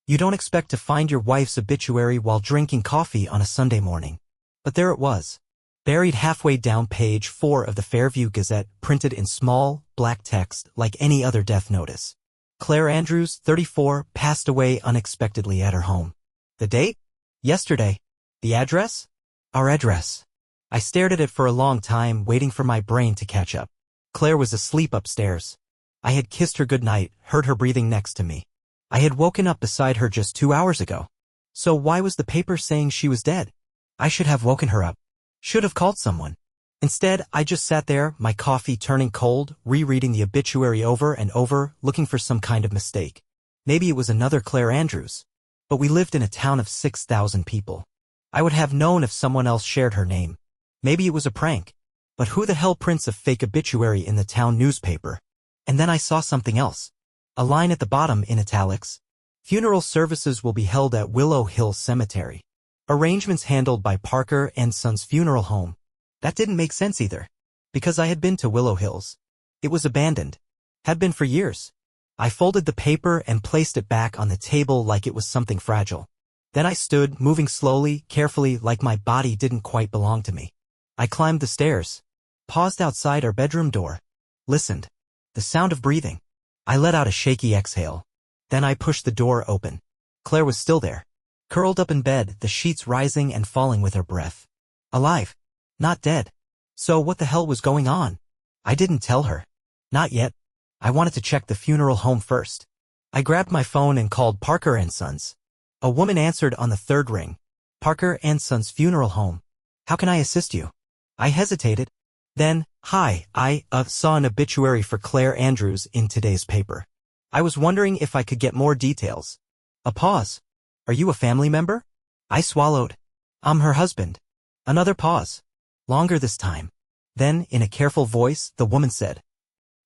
You don't expect to find your wife's obituary while drinking coffee on a Sunday morning. But there it was, buried halfway down page 4 of the Fairview Gazette, printed in small, black text like any other death notice. Claire Andrews, 34, passed away unexpectedly at her home. The date? Yesterday. The address? Our address. I stared at it for a long time, waiting for my brain to catch up. Claire was asleep upstairs. I had kissed her goodnight, heard her breathing next to me. I had woken up beside her just 2 hours ago. So why was the paper saying she was dead? I should have woken her up. Should have called someone. Instead, I just sat there, my coffee turning cold, rereading the obituary over and over, looking for some kind of mistake. Maybe it was another Claire Andrews. But we lived in a town of 6,000 people. I would have known if someone else shared her name. Maybe it was a prank. But who the hell prints a fake obituary in the town newspaper? And then I saw something else. A line at the bottom in italics. Funeral services will be held at Willow Hill Cemetery. Arrangements handled by Parker and Sons Funeral Home. That didn't make sense either. Because I had been to Willow Hills. It was abandoned. Had been for years. I folded the paper and placed it back on the table like it was something fragile. Then I stood, moving slowly, carefully, like my body didn't quite belong to me. I climbed the stairs. Paused outside our bedroom door. Listened. The sound of breathing. I let out a shaky exhale. Then I pushed the door open. Claire was still there. Curled up in bed, the sheets rising and falling with her breath. Alive. Not dead. So what the hell was going on? I didn't tell her. Not yet. I wanted to check the funeral home first. I grabbed my phone and called Parker and Sons. A woman answered on the third ring. Parker and Sons Funeral Home. How can I assist you? I hesitated. Then, hi, I saw an obituary for Claire Andrews in today's paper. I was wondering if I could get more details. A pause. Are you a family member? I swallowed. I'm her husband. Another pause. Longer this time. Then, in a careful voice, the woman said,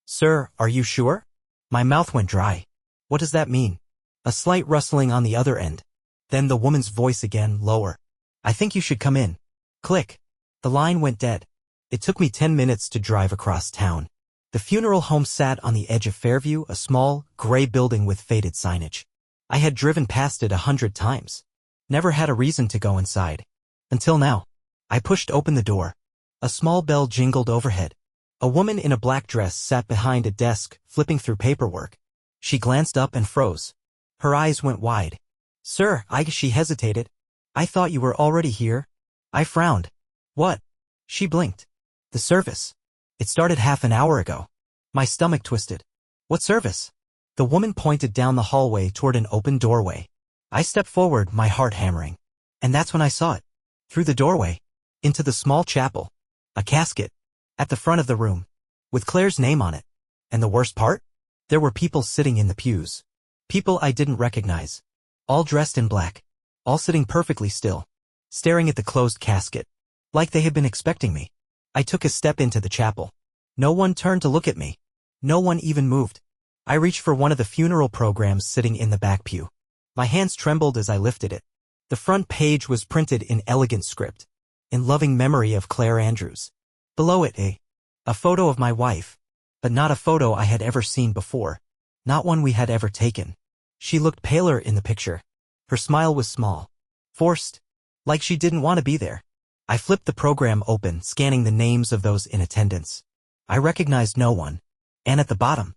Sir, are you sure? My mouth went dry. What does that mean? A slight rustling on the other end. Then the woman's voice again, lower. I think you should come in. Click. The line went dead. It took me 10 minutes to drive across town. The funeral home sat on the edge of Fairview, a small, gray building with faded signage. I had driven past it 100 times. Never had a reason to go inside. Until now. I pushed open the door. A small bell jingled overhead. A woman in a black dress sat behind a desk, flipping through paperwork. She glanced up and froze. Her eyes went wide. Sir, she hesitated. I thought you were already here. I frowned. What? She blinked. The service. It started half an hour ago. My stomach twisted. What service? The woman pointed down the hallway toward an open doorway. I stepped forward, my heart hammering. And that's when I saw it. Through the doorway. Into the small chapel. A casket. At the front of the room. With Claire's name on it. And the worst part? There were people sitting in the pews. People I didn't recognize. All dressed in black. All sitting perfectly still. Staring at the closed casket. Like they had been expecting me. I took a step into the chapel. No one turned to look at me. No one even moved. I reached for one of the funeral programs sitting in the back pew. My hands trembled as I lifted it. The front page was printed in elegant script. In loving memory of Claire Andrews. Below it, a photo of my wife. But not a photo I had ever seen before. Not one we had ever taken. She looked paler in the picture. Her smile was small. Forced. Like she didn't want to be there. I flipped the program open, scanning the names of those in attendance. I recognized no one. And at the bottom,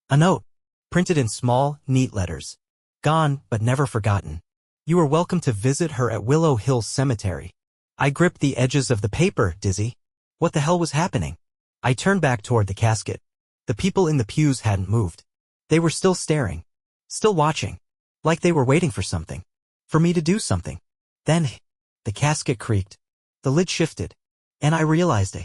a note, printed in small, neat letters. Gone, but never forgotten. You are welcome to visit her at Willow Hill Cemetery. I gripped the edges of the paper, dizzy. What the hell was happening? I turned back toward the casket. The people in the pews hadn't moved. They were still staring. Still watching. Like they were waiting for something. For me to do something. Then, the casket creaked. The lid shifted. And I realized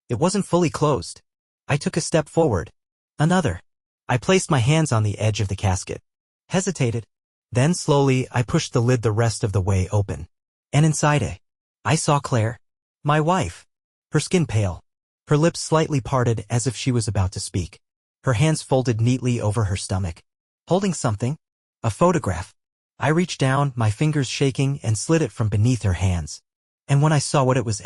it wasn't fully closed. I took a step forward. Another. I placed my hands on the edge of the casket. Hesitated. Then slowly I pushed the lid the rest of the way open. And inside I saw Claire. My wife. Her skin pale. Her lips slightly parted as if she was about to speak. Her hands folded neatly over her stomach. Holding something. A photograph. I reached down, my fingers shaking, and slid it from beneath her hands. And when I saw what it was,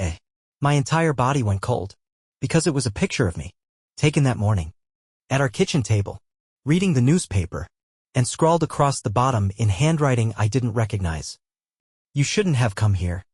my entire body went cold. Because it was a picture of me. Taken that morning. At our kitchen table. Reading the newspaper. and scrawled across the bottom in handwriting I didn't recognize. You shouldn't have come here.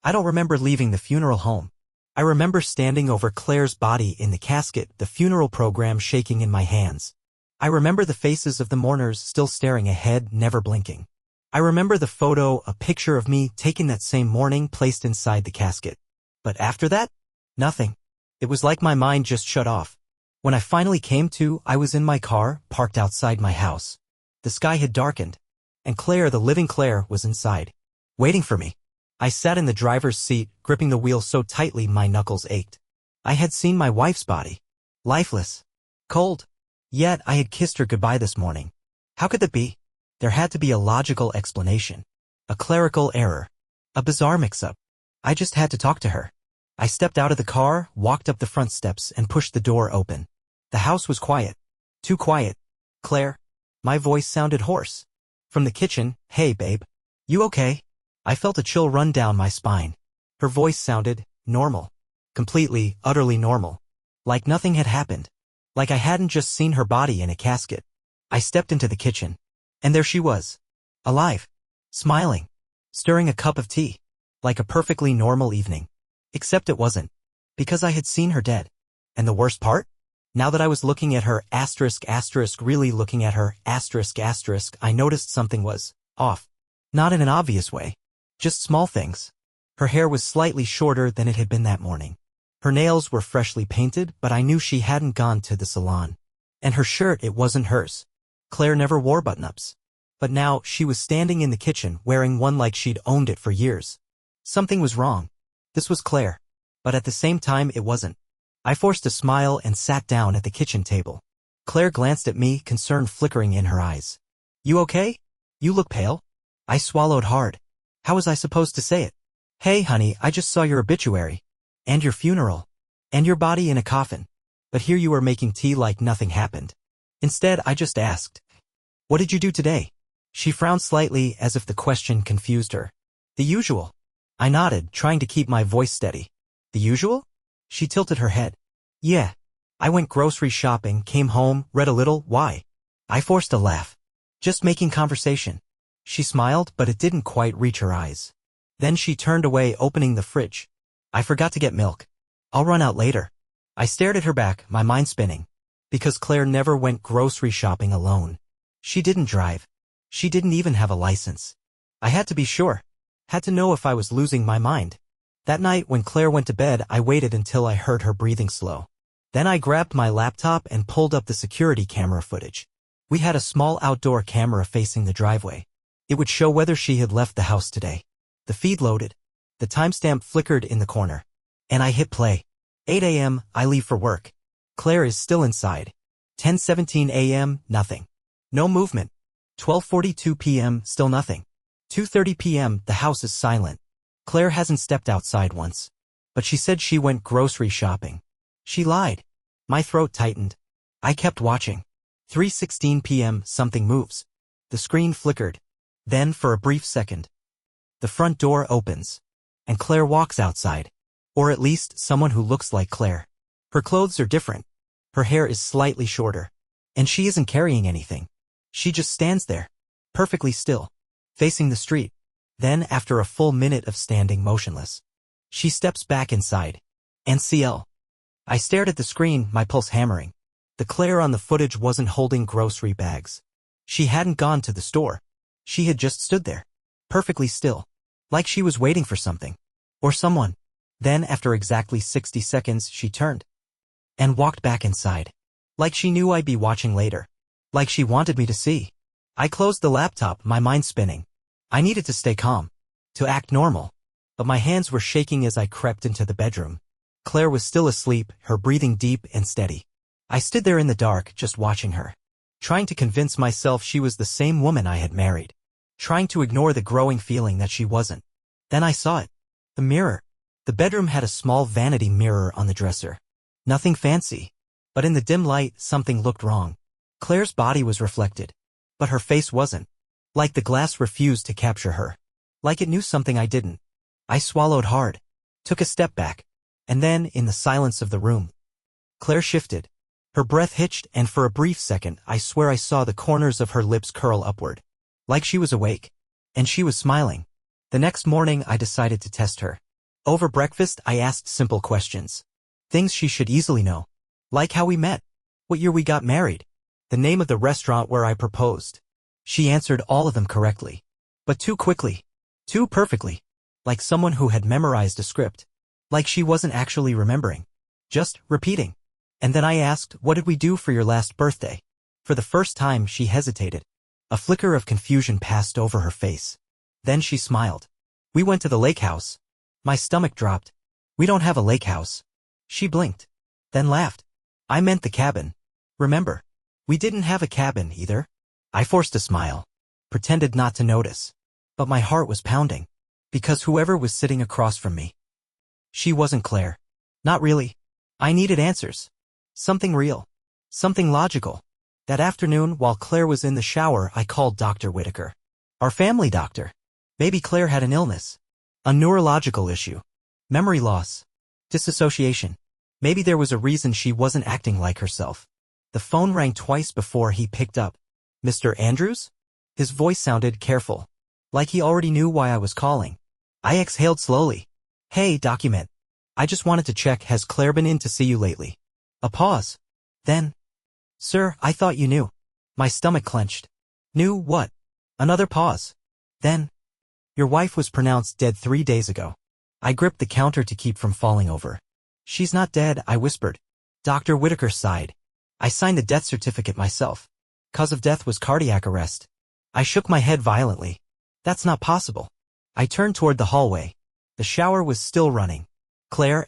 I don't remember leaving the funeral home. I remember standing over Claire's body in the casket, the funeral program shaking in my hands. I remember the faces of the mourners still staring ahead, never blinking. I remember the photo, a picture of me taken that same morning, placed inside the casket. But after that, nothing. It was like my mind just shut off. When I finally came to, I was in my car, parked outside my house. The sky had darkened, and Claire, the living Claire, was inside, waiting for me. I sat in the driver's seat, gripping the wheel so tightly my knuckles ached. I had seen my wife's body. Lifeless. Cold. Yet I had kissed her goodbye this morning. How could that be? There had to be a logical explanation. A clerical error. A bizarre mix-up. I just had to talk to her. I stepped out of the car, walked up the front steps, and pushed the door open. The house was quiet. Too quiet. Claire. My voice sounded hoarse. From the kitchen, "Hey, babe. You okay?" I felt a chill run down my spine. Her voice sounded normal. Completely, utterly normal. Like nothing had happened. Like I hadn't just seen her body in a casket. I stepped into the kitchen. And there she was. Alive. Smiling. Stirring a cup of tea. Like a perfectly normal evening. Except it wasn't. Because I had seen her dead. And the worst part? Now that I was looking at her, really looking at her, I noticed something was off. Not in an obvious way. Just small things. Her hair was slightly shorter than it had been that morning. Her nails were freshly painted, but I knew she hadn't gone to the salon. And her shirt, it wasn't hers. Claire never wore button-ups. But now, she was standing in the kitchen, wearing one like she'd owned it for years. Something was wrong. This was Claire. But at the same time, it wasn't. I forced a smile and sat down at the kitchen table. Claire glanced at me, concern flickering in her eyes. You okay? You look pale. I swallowed hard. How was I supposed to say it? Hey, honey, I just saw your obituary. And your funeral. And your body in a coffin. But here you were making tea like nothing happened. Instead, I just asked, what did you do today? She frowned slightly as if the question confused her. The usual. I nodded, trying to keep my voice steady. The usual? She tilted her head. Yeah. I went grocery shopping, came home, read a little. Why? I forced a laugh. Just making conversation. She smiled, but it didn't quite reach her eyes. Then she turned away, opening the fridge. I forgot to get milk. I'll run out later. I stared at her back, my mind spinning. Because Claire never went grocery shopping alone. She didn't drive. She didn't even have a license. I had to be sure. Had to know if I was losing my mind. That night, when Claire went to bed, I waited until I heard her breathing slow. Then I grabbed my laptop and pulled up the security camera footage. We had a small outdoor camera facing the driveway. It would show whether she had left the house today. The feed loaded. The timestamp flickered in the corner. And I hit play. 8 a.m., I leave for work. Claire is still inside. 10:17 a.m., nothing. No movement. 12:42 p.m., still nothing. 2:30 p.m., the house is silent. Claire hasn't stepped outside once. But she said she went grocery shopping. She lied. My throat tightened. I kept watching. 3:16 p.m., something moves. The screen flickered. Then, for a brief second, the front door opens. And Claire walks outside. Or at least, someone who looks like Claire. Her clothes are different. Her hair is slightly shorter. And she isn't carrying anything. She just stands there. Perfectly still. Facing the street. Then, after a full minute of standing motionless, she steps back inside. NCL. I stared at the screen, my pulse hammering. The Claire on the footage wasn't holding grocery bags. She hadn't gone to the store. She had just stood there. Perfectly still. Like she was waiting for something. Or someone. Then, after exactly 60 seconds, she turned. And walked back inside. Like she knew I'd be watching later. Like she wanted me to see. I closed the laptop, my mind spinning. I needed to stay calm. To act normal. But my hands were shaking as I crept into the bedroom. Claire was still asleep, her breathing deep and steady. I stood there in the dark, just watching her. Trying to convince myself she was the same woman I had married. Trying to ignore the growing feeling that she wasn't. Then I saw it. The mirror. The bedroom had a small vanity mirror on the dresser. Nothing fancy. But in the dim light, something looked wrong. Claire's body was reflected. But her face wasn't. Like the glass refused to capture her. Like it knew something I didn't. I swallowed hard. Took a step back. And then, in the silence of the room, Claire shifted. Her breath hitched, and for a brief second, I swear I saw the corners of her lips curl upward. Like she was awake. And she was smiling. The next morning, I decided to test her. Over breakfast, I asked simple questions. Things she should easily know. Like how we met. What year we got married. The name of the restaurant where I proposed. She answered all of them correctly. But too quickly. Too perfectly. Like someone who had memorized a script. Like she wasn't actually remembering. Just repeating. And then I asked, what did we do for your last birthday? For the first time, she hesitated. A flicker of confusion passed over her face. Then she smiled. We went to the lake house. My stomach dropped. We don't have a lake house. She blinked. Then laughed. I meant the cabin. Remember? We didn't have a cabin either. I forced a smile. Pretended not to notice. But my heart was pounding. Because whoever was sitting across from me. She wasn't Claire. Not really. I needed answers. Something real. Something logical. That afternoon, while Claire was in the shower, I called Dr. Whitaker. Our family doctor. Maybe Claire had an illness. A neurological issue. Memory loss. Disassociation. Maybe there was a reason she wasn't acting like herself. The phone rang twice before he picked up. Mr. Andrews? His voice sounded careful. Like he already knew why I was calling. I exhaled slowly. Hey, document. I just wanted to check, has Claire been in to see you lately? A pause. Then. Sir, I thought you knew. My stomach clenched. Knew what? Another pause. Then. Your wife was pronounced dead 3 days ago. I gripped the counter to keep from falling over. She's not dead, I whispered. Dr. Whitaker sighed. I signed the death certificate myself. Cause of death was cardiac arrest. I shook my head violently. That's not possible. I turned toward the hallway. The shower was still running. Claire,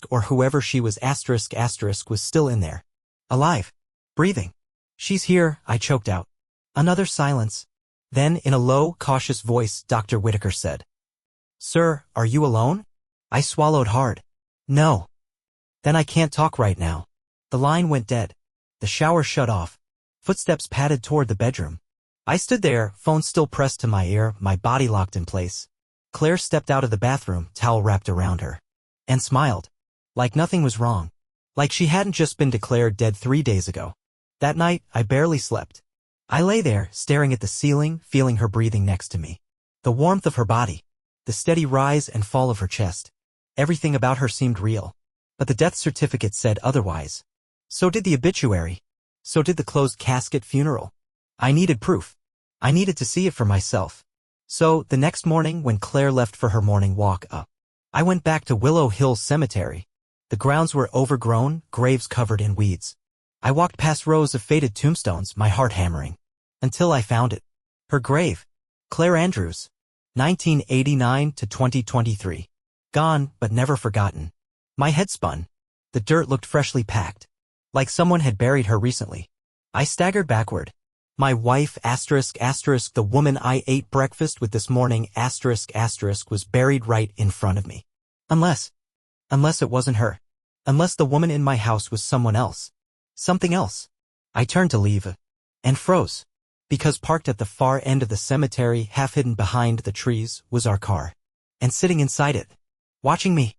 or whoever she was, was still in there. Alive. Breathing. She's here, I choked out. Another silence. Then, in a low, cautious voice, Dr. Whitaker said. Sir, are you alone? I swallowed hard. No. Then I can't talk right now. The line went dead. The shower shut off. Footsteps padded toward the bedroom. I stood there, phone still pressed to my ear, my body locked in place. Claire stepped out of the bathroom, towel wrapped around her. And smiled. Like nothing was wrong. Like she hadn't just been declared dead 3 days ago. That night, I barely slept. I lay there, staring at the ceiling, feeling her breathing next to me. The warmth of her body. The steady rise and fall of her chest. Everything about her seemed real. But the death certificate said otherwise. So did the obituary. So did the closed casket funeral. I needed proof. I needed to see it for myself. So, the next morning when Claire left for her morning walk up, I went back to Willow Hill Cemetery. The grounds were overgrown, graves covered in weeds. I walked past rows of faded tombstones, my heart hammering. Until I found it. Her grave. Claire Andrews. 1989 to 2023. Gone, but never forgotten. My head spun. The dirt looked freshly packed. Like someone had buried her recently. I staggered backward. My wife, the woman I ate breakfast with this morning, was buried right in front of me. Unless it wasn't her. Unless the woman in my house was someone else. Something else. I turned to leave. And froze. Because parked at the far end of the cemetery, half hidden behind the trees, was our car. And sitting inside it, watching me,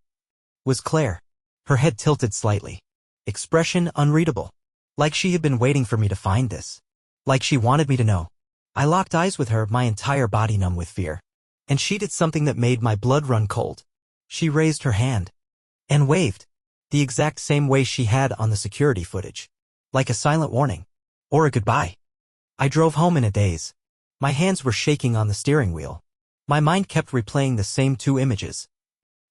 was Claire. Her head tilted slightly. Expression unreadable. Like she had been waiting for me to find this. Like she wanted me to know. I locked eyes with her, my entire body numb with fear. And she did something that made my blood run cold. She raised her hand. And waved. The exact same way she had on the security footage. Like a silent warning. Or a goodbye. I drove home in a daze. My hands were shaking on the steering wheel. My mind kept replaying the same 2 images.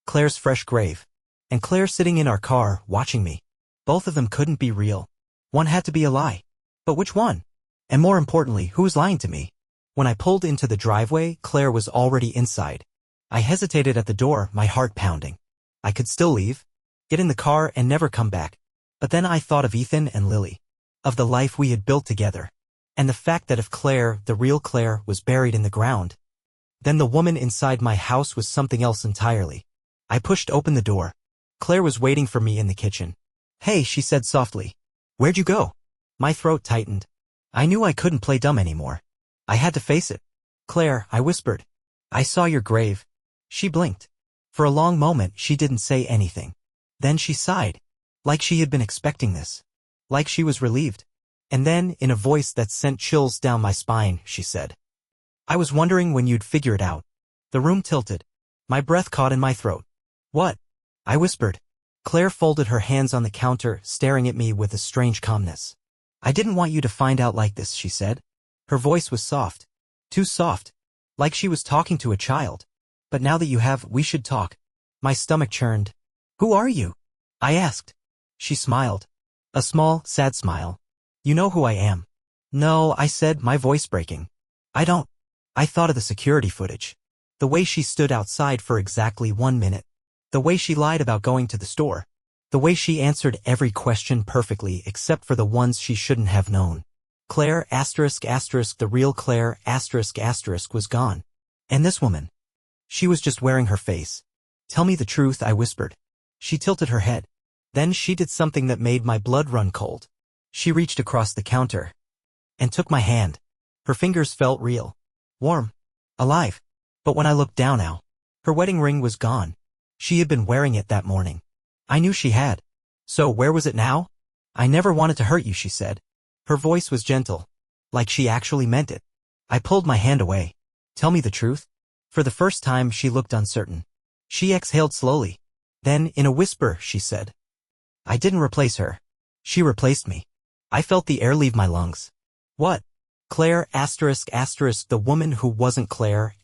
Claire's fresh grave. And Claire sitting in our car, watching me. Both of them couldn't be real. One had to be a lie. But which one? And more importantly, who was lying to me? When I pulled into the driveway, Claire was already inside. I hesitated at the door, my heart pounding. I could still leave, get in the car and never come back. But then I thought of Ethan and Lily. Of the life we had built together. And the fact that if Claire, the real Claire, was buried in the ground, then the woman inside my house was something else entirely. I pushed open the door. Claire was waiting for me in the kitchen. Hey, she said softly. Where'd you go? My throat tightened. I knew I couldn't play dumb anymore. I had to face it. Claire, I whispered. I saw your grave. She blinked. For a long moment, she didn't say anything. Then she sighed. Like she had been expecting this. like she was relieved. And then, in a voice that sent chills down my spine, she said, "I was wondering when you'd figure it out." The room tilted. My breath caught in my throat. "What?" I whispered. Claire folded her hands on the counter, staring at me with a strange calmness. "I didn't want you to find out like this," she said. Her voice was soft. Too soft. Like she was talking to a child. "But now that you have, we should talk." My stomach churned. "Who are you?" I asked. She smiled. A small, sad smile. "You know who I am." "No," I said, my voice breaking. "I don't." I thought of the security footage. The way she stood outside for exactly 1 minute. The way she lied about going to the store. The way she answered every question perfectly except for the ones she shouldn't have known. Claire, the real Claire, was gone. And this woman. She was just wearing her face. "Tell me the truth," I whispered. She tilted her head. Then she did something that made my blood run cold. She reached across the counter and took my hand. Her fingers felt real. Warm. Alive. But when I looked down now, her wedding ring was gone. She had been wearing it that morning. I knew she had. "So where was it now?" "I never wanted to hurt you," she said. Her voice was gentle. Like she actually meant it. I pulled my hand away. "Tell me the truth." For the first time, she looked uncertain. She exhaled slowly. Then, in a whisper, she said, "I didn't replace her. She replaced me." I felt the air leave my lungs. "What?" Claire, the woman who wasn't Claire,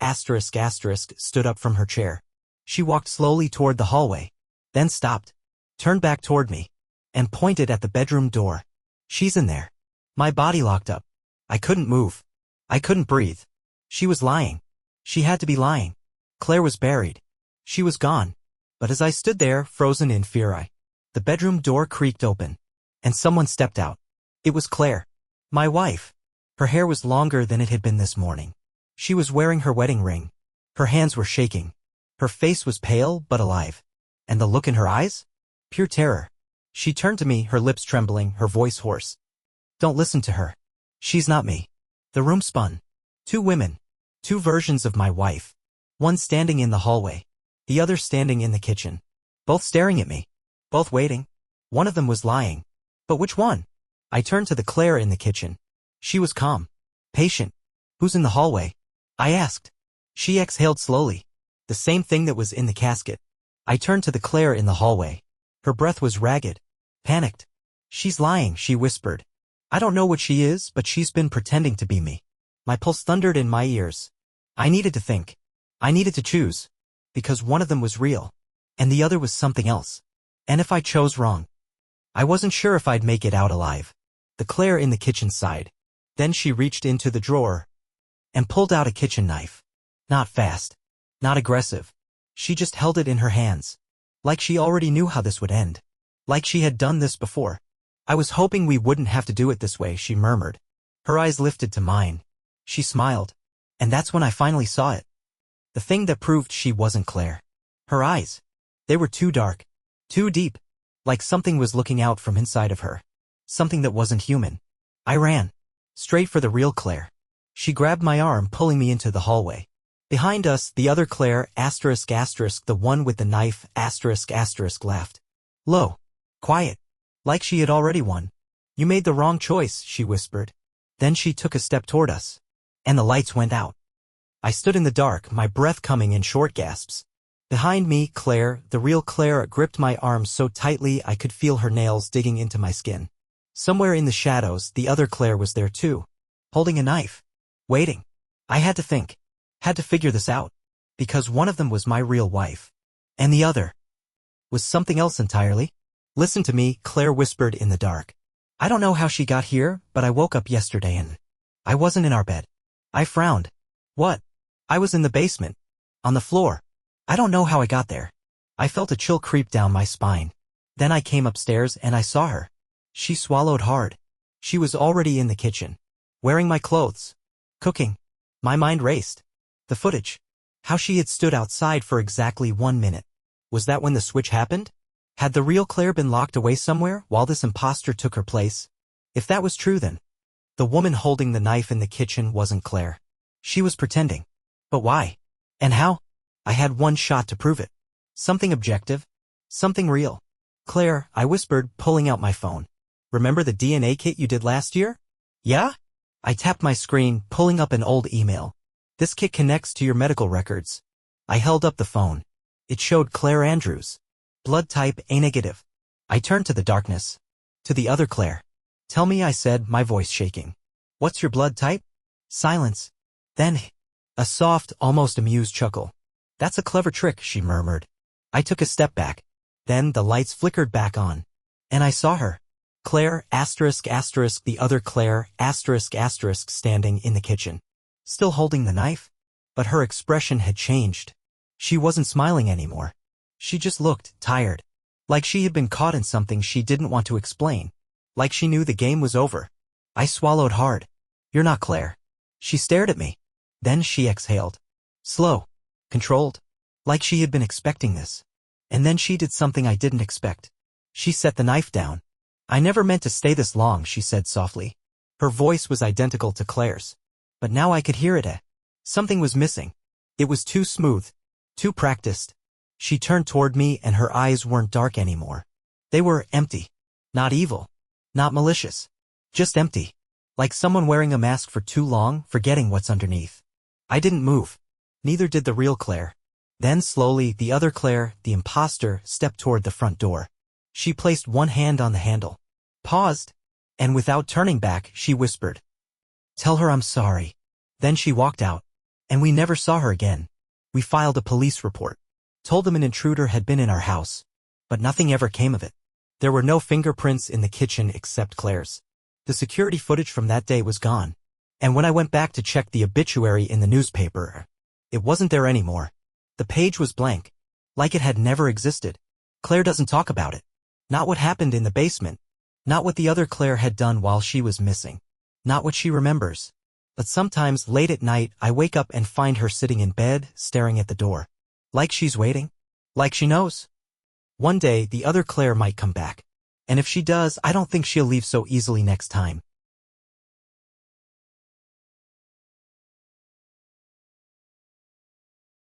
stood up from her chair. She walked slowly toward the hallway, then stopped, turned back toward me, and pointed at the bedroom door. "She's in there." My body locked up. I couldn't move. I couldn't breathe. She was lying. She had to be lying. Claire was buried. She was gone. But as I stood there, frozen in fear, the bedroom door creaked open, and someone stepped out. It was Claire. My wife. Her hair was longer than it had been this morning. She was wearing her wedding ring. Her hands were shaking. Her face was pale but alive. And the look in her eyes? Pure terror. She turned to me, her lips trembling, her voice hoarse. "Don't listen to her. She's not me." The room spun. 2 women. 2 versions of my wife. One standing in the hallway. The other standing in the kitchen. Both staring at me. Both waiting. One of them was lying. But which one? I turned to the Claire in the kitchen. She was calm. Patient. "Who's in the hallway?" I asked. She exhaled slowly. "The same thing that was in the casket." I turned to the Claire in the hallway. Her breath was ragged. Panicked. "She's lying," she whispered. "I don't know what she is, but she's been pretending to be me." My pulse thundered in my ears. I needed to think. I needed to choose. Because one of them was real. And the other was something else. And if I chose wrong, I wasn't sure if I'd make it out alive. The Claire in the kitchen sighed. Then she reached into the drawer and pulled out a kitchen knife. Not fast. Not aggressive. She just held it in her hands. Like she already knew how this would end. Like she had done this before. "I was hoping we wouldn't have to do it this way," she murmured. Her eyes lifted to mine. She smiled. And that's when I finally saw it. The thing that proved she wasn't Claire. Her eyes. They were too dark. Too deep. Like something was looking out from inside of her. Something that wasn't human. I ran. Straight for the real Claire. She grabbed my arm, pulling me into the hallway. Behind us, the other Claire, the one with the knife, laughed. Low. Quiet. Like she had already won. "You made the wrong choice," she whispered. Then she took a step toward us. And the lights went out. I stood in the dark, my breath coming in short gasps. Behind me, Claire, the real Claire, gripped my arm so tightly I could feel her nails digging into my skin. Somewhere in the shadows, the other Claire was there too. Holding a knife. Waiting. I had to think. Had to figure this out. Because one of them was my real wife. And the other was something else entirely. "Listen to me," Claire whispered in the dark. "I don't know how she got here, but I woke up yesterday and I wasn't in our bed." I frowned. "What?" "I was in the basement. On the floor. I don't know how I got there." I felt a chill creep down my spine. Then I came upstairs and I saw her. She swallowed hard. She was already in the kitchen. Wearing my clothes. Cooking. My mind raced. The footage. How she had stood outside for exactly 1 minute. Was that when the switch happened? Had the real Claire been locked away somewhere while this imposter took her place? If that was true, then the woman holding the knife in the kitchen wasn't Claire. She was pretending. But why? And how? I had one shot to prove it. Something objective. Something real. "Claire," I whispered, pulling out my phone. Remember the DNA kit you did last year? Yeah? I tapped my screen, pulling up an old email. This kit connects to your medical records. I held up the phone. It showed Claire Andrews. Blood type A negative. I turned to the darkness. To the other Claire. Tell me, I said, my voice shaking. What's your blood type? Silence. Then, a soft, almost amused chuckle. That's a clever trick, she murmured. I took a step back. Then the lights flickered back on. And I saw her. Claire, asterisk, asterisk, the other Claire, asterisk, asterisk, standing in the kitchen. Still holding the knife? But her expression had changed. She wasn't smiling anymore. She just looked tired. Like she had been caught in something she didn't want to explain. Like she knew the game was over. I swallowed hard. You're not Claire. She stared at me. Then she exhaled. Slow. Controlled. Like she had been expecting this. And then she did something I didn't expect. She set the knife down. I never meant to stay this long, she said softly. Her voice was identical to Claire's. But now I could hear it. Something was missing. It was too smooth. Too practiced. She turned toward me and her eyes weren't dark anymore. They were empty. Not evil. Not malicious. Just empty. Like someone wearing a mask for too long, forgetting what's underneath. I didn't move. Neither did the real Claire. Then slowly, the other Claire, the imposter, stepped toward the front door. She placed one hand on the handle. Paused. And without turning back, she whispered. Tell her I'm sorry. Then she walked out. And we never saw her again. We filed a police report. Told them an intruder had been in our house. But nothing ever came of it. There were no fingerprints in the kitchen except Claire's. The security footage from that day was gone. And when I went back to check the obituary in the newspaper, it wasn't there anymore. The page was blank. Like it had never existed. Claire doesn't talk about it. Not what happened in the basement. Not what the other Claire had done while she was missing. Not what she remembers. But sometimes late at night I wake up and find her sitting in bed, staring at the door. Like she's waiting. Like she knows. One day the other Claire might come back. And if she does, I don't think she'll leave so easily next time.